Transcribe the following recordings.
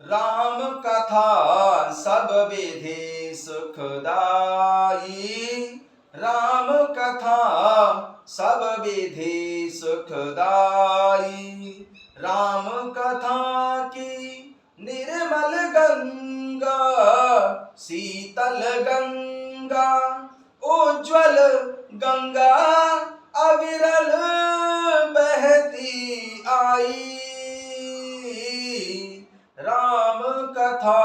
राम कथा सब विधि सुखदाई। राम कथा सब विधि सुखदाई। राम कथा की निर्मल गंगा, शीतल गंगा, उज्ज्वल गंगा अविरल बहती आई। राम कथा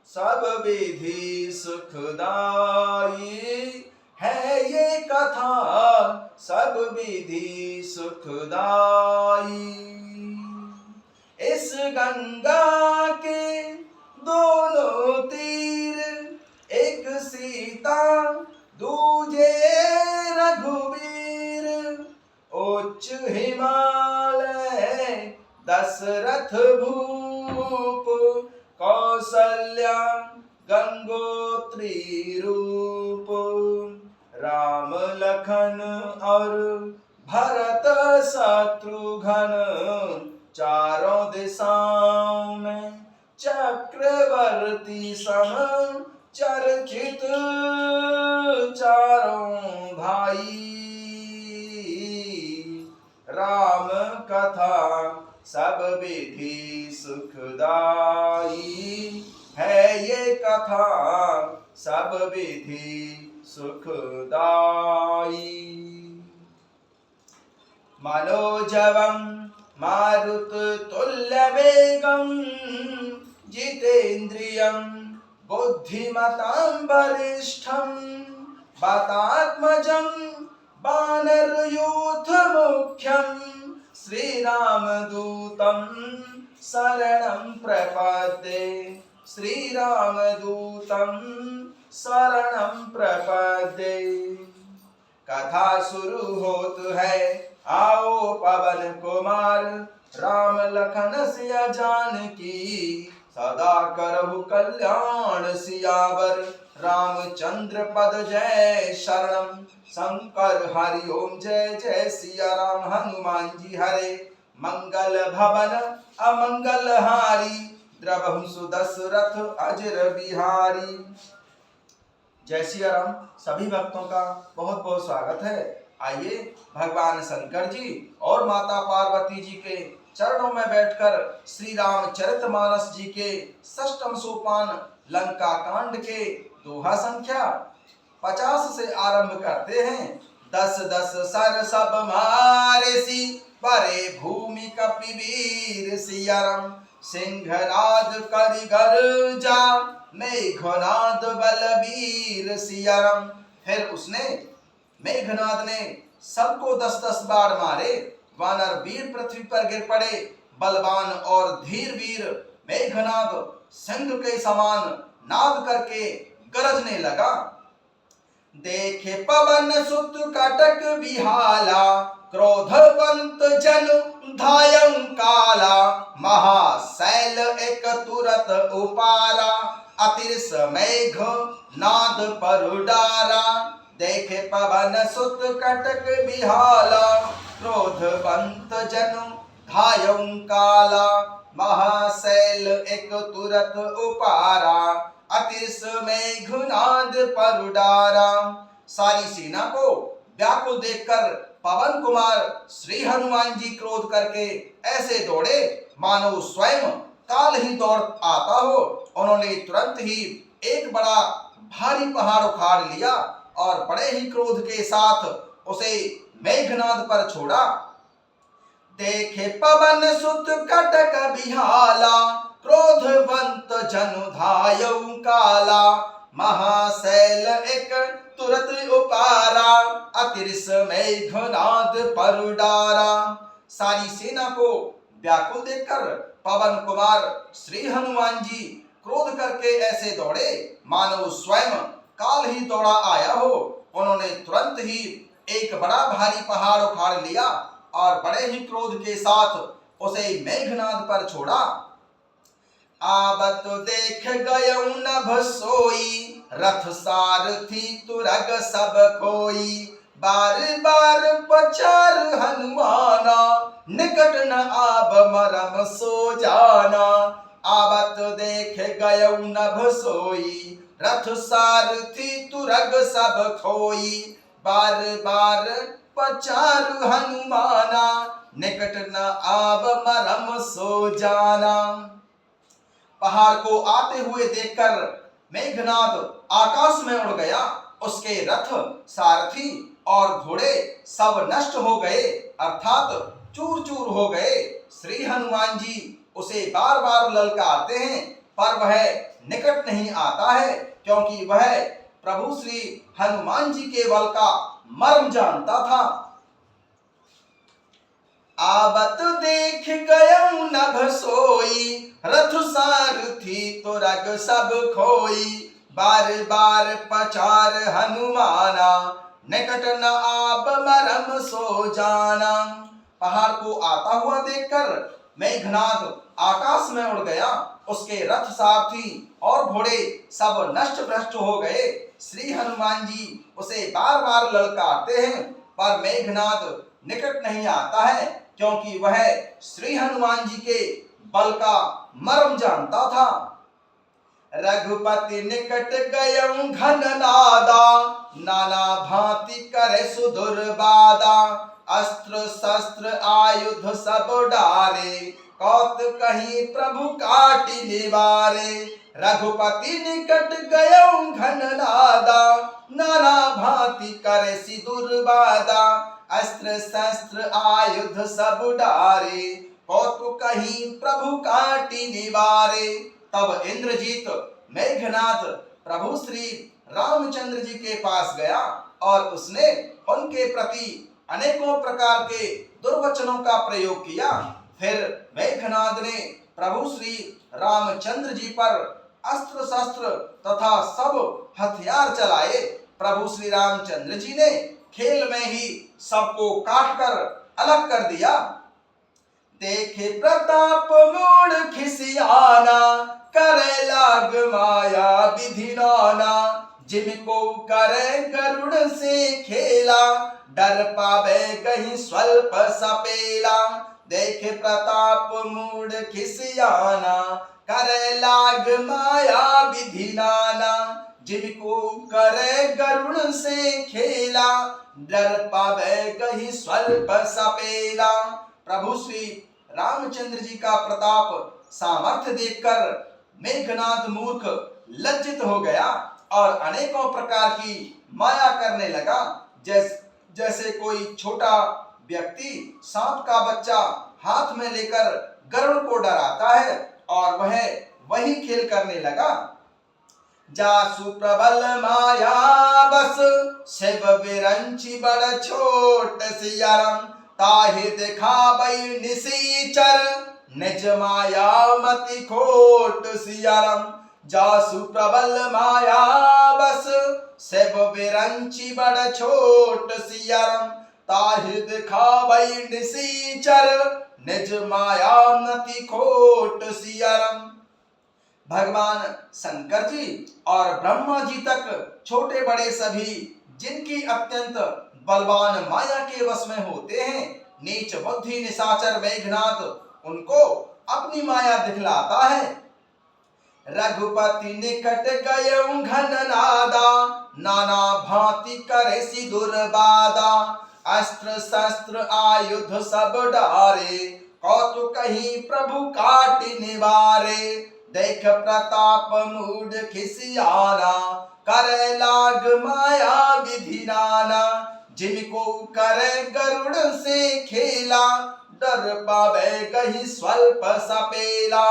सब विधि सुखदाई है, ये कथा सब विधि सुखदाई। इस गंगा के दोनों तीर, एक सीता दूजे रघुवीर। उच्च हिमालय दशरथ भूप, कौसल्या गंगोत्री रूप। राम लखन और भरत शत्रुघ्न, चारों दिशाओं में चक्रवर्ती सम चर्चित चारों भाई। राम कथा सब विधि सुखदाई है, ये कथा सब विधि सुखदाई। मनोजवं मारुततुल्यवेगं, जितेन्द्रियं बुद्धिमतां वरिष्ठं। वातात्मजं वानरयूथमुख्यं, श्रीरामदूतं शरणं प्रपद्ये। श्रीरामदूतं शरणं प्रपद्ये। कथा शुरू होत है, आओ पवन कुमार। राम लखन सिया जानकी, सदा करहु कल्याण सियावर। रामचंद्र पद जय शरणम, शंकर हरि ओम जय जय सिया राम। हनुमान जी हरे मंगल भवन अमंगल हारी, द्रवहु सुदशरथ अजर बिहारी। जय सिया राम। सभी भक्तों का बहुत बहुत स्वागत है। आइए भगवान शंकर जी और माता पार्वती जी के चरणों में बैठकर श्री रामचरितमानस जी के षष्ठम सोपान लंका कांड के दोहा संख्या 50 से आरंभ करते हैं। 10 10 सर सब मारे सी, परे भूमि कपिवीर सिया राम। सिंहनाद करि गर्जा, मेघनाद बलबीर सिया राम। फिर उसने मेघनाद ने सबको 10-10 बार मारे। वानर वीर पृथ्वी पर गिर पड़े। बलवान और धीर वीर मेघनाद सिंह के समान नाद करके गरजने लगा। देखे पवन सुत कटक बिहाला, क्रोधवंत जनु धायं काला। महाशैल एक तुरत उपारा, अतिर्ष मेघ नाद पर डारा। देखे पवन सुत कटक बिहाला, क्रोधवंत जनु धायं काला। महाशैल एक तुरत उपारा, अतिश मेघनाद पर डारा। सारी सेना को व्याकुल देखकर पवन कुमार श्री हनुमान जी क्रोध करके ऐसे दौड़े मानो स्वयं काल ही दौड़ आता हो। उन्होंने तुरंत ही एक बड़ा भारी पहाड़ उखाड़ लिया और बड़े ही क्रोध के साथ उसे मेघनाद पर छोड़ा। देखे पवन सुत कटक बिहाला, क्रोधवंत जनु धायं काला। महाशैल एक तुरत उपारा, अतिर्ष मेघनाद पर डारा। सारी सेना को व्याकुल देखकर पवन कुमार श्री हनुमान जी क्रोध करके ऐसे दौड़े मानो स्वयं काल ही दौड़ा आया हो। उन्होंने तुरंत ही एक बड़ा भारी पहाड़ उखाड़ लिया और बड़े ही क्रोध के साथ उसे मेघनाद पर छोड़ा। आवत देख गयौ नभ सोई, रथ सारथी तुरग सब कोई। बार बार पचार हनुमाना, निकट न आब मरम सो जाना। आबत देख गयौ नभ सोई, रथ सारथी तुरग सब खोई। बार बार पचारु हनुमाना, निकट न आब मरम सो जाना। पहाड़ को आते हुए देखकर मेघनाद आकाश में उड़ गया। उसके रथ, सारथी और घोड़े सब नष्ट हो गए, अर्थात चूर चूर हो गए। श्री हनुमान जी उसे बार बार ललकारते हैं, पर वह निकट नहीं आता है, क्योंकि वह प्रभु श्री हनुमान जी के बल का मर्म जानता था। आबत देख गयौ नभ सोई, रथ सारथी तुरग सब खोई। बार बार पचार हनुमाना, निकट न आब मरम सो जाना। पहाड़ को आता हुआ देखकर मेघनाद आकाश में उड़ गया। उसके रथ, सारथी और घोड़े सब नष्ट भ्रष्ट हो गए। श्री हनुमान जी उसे बार बार ललकारते हैं, पर मेघनाद निकट नहीं आता है, क्योंकि वह श्री हनुमान जी के बल का मर्म जानता था। रघुपति निकट गयौ घन नादा, नाना भांति करे सुदुर्बादा। अस्त्र शस्त्र आयुध सब डारे, कौत कहीं प्रभु काटि निवारे। रघुपति निकट गयौ घन नादा, नाना भांति करे सिदुर्बादा। अस्त्र शस्त्र आयुध सब डारे, कौतुक कहीं प्रभु काटि निवारे। तब इंद्रजीत मेघनाद प्रभु श्री रामचंद्र जी के पास गया और उसने उनके प्रति अनेकों प्रकार के दुर्वचनों का प्रयोग किया। फिर मेघनाद ने प्रभु श्री रामचंद्र जी पर अस्त्र शस्त्र तथा सब हथियार चलाए। प्रभु श्री रामचंद्र जी ने खेल में ही सबको काट कर अलग कर दिया। देखे प्रताप मूड खिसियाना, करे लाग माया विधि नाना। जिनको करे गरुड़ से खेला, डर पावे कहीं स्वल्प सपेला। देखे प्रताप मूड खिसियाना, करे लाग माया विधि नाना। जिनको करे गरुड़ से खेला, डर पावे कहीं स्वल्प सपेला। प्रभु श्री रामचंद्र जी का प्रताप सामर्थ्य देखकर मेघनाद मूर्ख लज्जित हो गया और अनेकों प्रकार की माया करने लगा। जैसे कोई छोटा व्यक्ति सांप का बच्चा हाथ में लेकर गरुड़ को डराता है, और वह वही खेल करने लगा। जासु प्रबल माया बस, शिव विरंची बड़ छोट सियारम। ताहि दिखाबै निसीचर, निज माया मति खोट सियारम। जासु प्रबल माया बस, शिव विरंची बड़ छोट सियारम। ताहि दिखाबै निसीचर, निज माया मति खोट सियारम। भगवान शंकर जी और ब्रह्मा जी तक छोटे बड़े सभी जिनकी अत्यंत बलवान माया के वश में होते हैं, नीच बुद्धि निशाचर मेघनाद उनको अपनी माया दिखलाता है। रघुपति निकट गयौ घन नादा, नाना भांति करे सिदुर्बादा। अस्त्र शस्त्र आयुध सब डारे, कौतुक कहीं प्रभु काटि निवारे। देख प्रताप मूड खिसियाना, करे लाग माया विधि नाना। जिनको करे गरुड़ से खेला, डर पावे कहीं स्वल्प सपेला।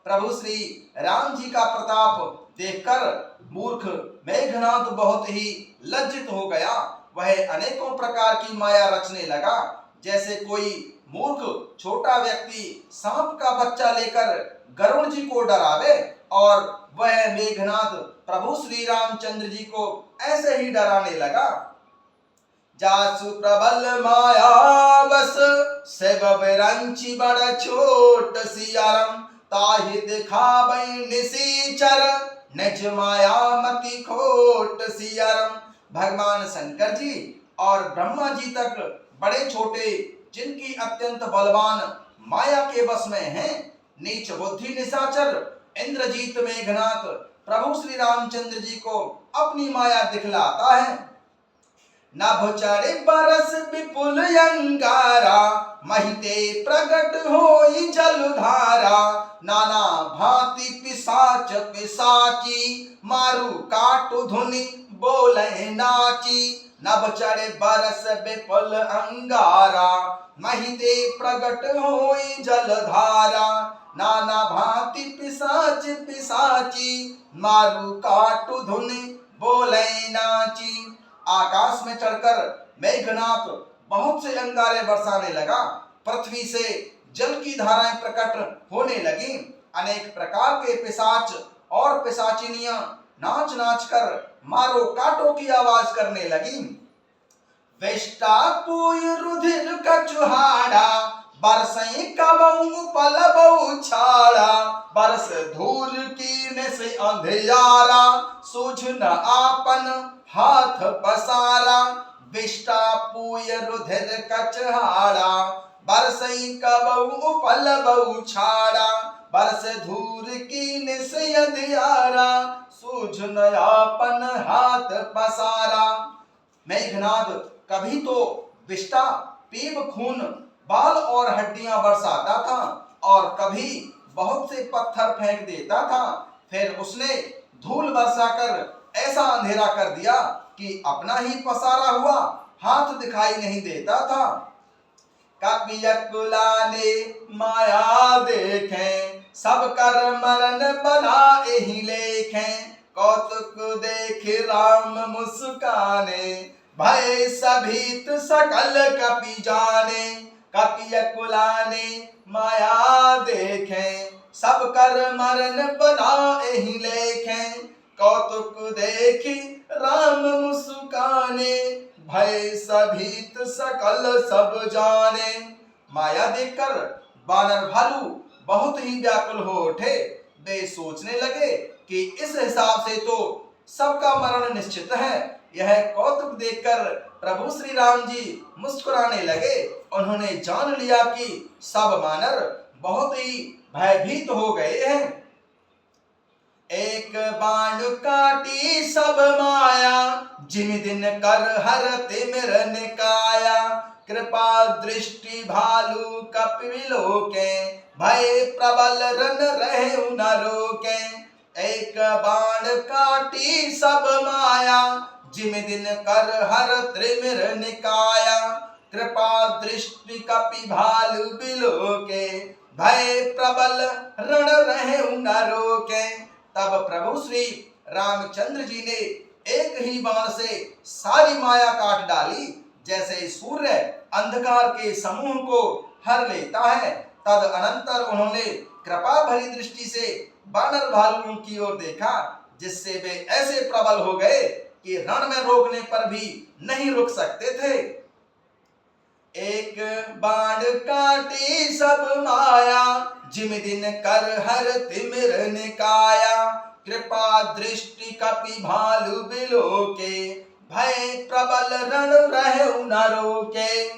प्रभु श्री राम जी का प्रताप देखकर मूर्ख मेघनाद बहुत ही लज्जित हो गया। वह अनेकों प्रकार की माया रचने लगा। जैसे कोई मूर्ख छोटा व्यक्ति सांप का बच्चा लेकर गरुड़ जी को डरावे, और वह मेघनाद प्रभु श्री रामचंद्र जी को ऐसे ही डराने लगा। जासु प्रबल माया बस, शिव विरंची बड़ छोट सियारम। ताहि दिखाबै निसीचर, निज माया मति खोट सियारम। भगवान शंकर जी और ब्रह्मा जी तक बड़े छोटे जिनकी अत्यंत बलवान माया के वश में हैं, नीच बुद्धि निशाचर इंद्रजीत मेघनाथ प्रभु श्री रामचंद्र जी को अपनी माया दिखलाता है। नभ चढ़े बरस विपुल अंगारा, महिते प्रगट होई जलधारा। नाना भांति पिशाच पिशाची, मारू काटु धुनि बोले नाची। नभ चढ़े बरस विपुल अंगारा, महिते प्रगट होई जलधारा। नाना भांति पिशाच पिशाची, मारू काटु धुनि बोले नाची। आकाश में चढ़कर मेघनाथ बहुत से अंगारे बरसाने लगा। पृथ्वी से जल की धाराएं प्रकट होने लगी। अनेक प्रकार के पिशाच और पिशाचिनियां नाच नाच कर मारो काटो की आवाज करने लगी। वेष्टा पुय रुधिर कचुहाड़ा, बरसई कबऊ पलबऊ छाड़ा। बरस धूल कीने से अंधियारा, सूझ न आपन हाथ पसारा। विष्टा पुय रुधिर कचहाड़ा, बरसई कबऊ पलबऊ छाड़ा। बरस धूल कीने से अंधियारा, सूझ न आपन हाथ पसारा। मेघनाद कभी तो विष्टा पीप खून बाल और हड्डियां बरसाता था और कभी बहुत से पत्थर फेंक देता था। फिर उसने धूल बरसाकर ऐसा अंधेरा कर दिया कि अपना ही पसारा हुआ हाथ दिखाई नहीं देता था। कपियकुला ने माया देखें, सब कर मरण बनाए ही लेखें। कौतुक देख राम मुस्काने, भय सभीत सकल कपि जाने। कपियकुला ने माया देखें, सब कर मरण बनाए ही लेखें। कौतुक देखी राम मुस्काने, भय सभीत सकल सब जाने। माया देखकर बानर भालू बहुत ही व्याकुल हो उठे। वे सोचने लगे कि इस हिसाब से तो सबका मरण निश्चित है। यह कौतुक देखकर प्रभु श्री राम जी मुस्कुराने लगे। उन्होंने जान लिया कि सब वानर बहुत ही भयभीत हो गए हैं। एक बाण काटी सब माया, जिन दिन कर हर तिमिर निकाया। कृपा दृष्टि भालू कपिलोके, भय प्रबल रन रहे न रोके। एक बाण काटी सब माया, जिम दिन कर हर त्रिमिर निकाया। कृपा दृष्टि कपि भालू बिलोके, भय प्रबल रण रहे न रोके। तब प्रभु श्री रामचंद्र जी ने एक ही बाण से सारी माया काट डाली। जैसे सूर्य अंधकार के समूह को हर लेता है, तद अनंतर उन्होंने कृपा भरी दृष्टि से बानर भालुओं की ओर देखा, जिससे वे ऐसे प्रबल हो गए कि रण में रोकने पर भी नहीं रुक सकते थे। एक बाण काटी सब माया, जिम दिन कर हर तिमिर निकाया। कृपा दृष्टि कपि भालू बिलोके, भय प्रबल रण रहे न रोके।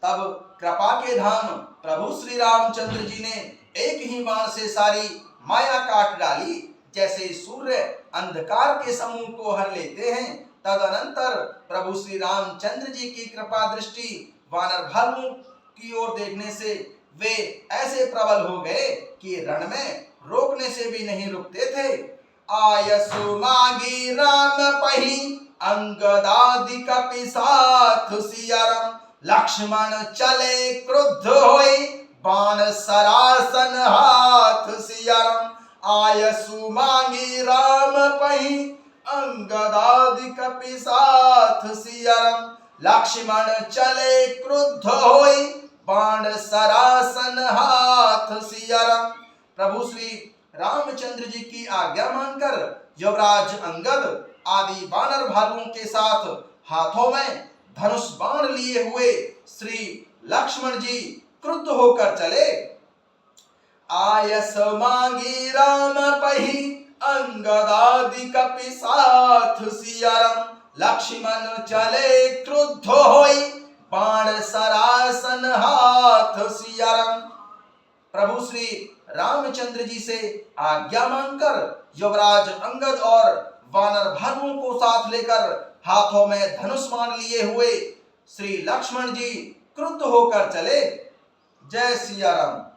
तब कृपा के धाम प्रभु श्री रामचंद्र जी ने एक ही बाण से सारी माया काट डाली। जैसे सूर्य अंधकार के समूह को हर लेते हैं, तदनंतर प्रभु श्री रामचंद्र जी की कृपा दृष्टि वानर भालुओं की ओर देखने से वे ऐसे प्रबल हो गए कि रण में रोकने से भी नहीं रुकते थे। आयसु मांगी राम पही, अंगदादि कपि साथ सियरम। लक्ष्मण चले क्रुद्ध होई, बाण सरासन हाथ सियरम। आयसु मांगी राम पही, अंगदादि कपि साथ सियरम। लक्ष्मण चले क्रुद्ध होई, बाण सरासन हाथ सियरम। प्रभु श्री रामचंद्र जी की आज्ञा मानकर युवराज अंगद आदि वानर भालुओं के साथ हाथों में धनुष बाण लिए हुए श्री लक्ष्मण जी क्रुद्ध होकर चले। आयस मांगी राम पही, अंगदादि कपि साथ सियरम। लक्ष्मण चले क्रुद्ध होई, बाण सरासन हाथ सियरम। प्रभु श्री रामचंद्र जी से आज्ञा मांगकर युवराज अंगद और वानर भानुओं को साथ लेकर हाथों में धनुष्मान लिए हुए श्री लक्ष्मण जी क्रुद्ध होकर चले। जय सिया राम।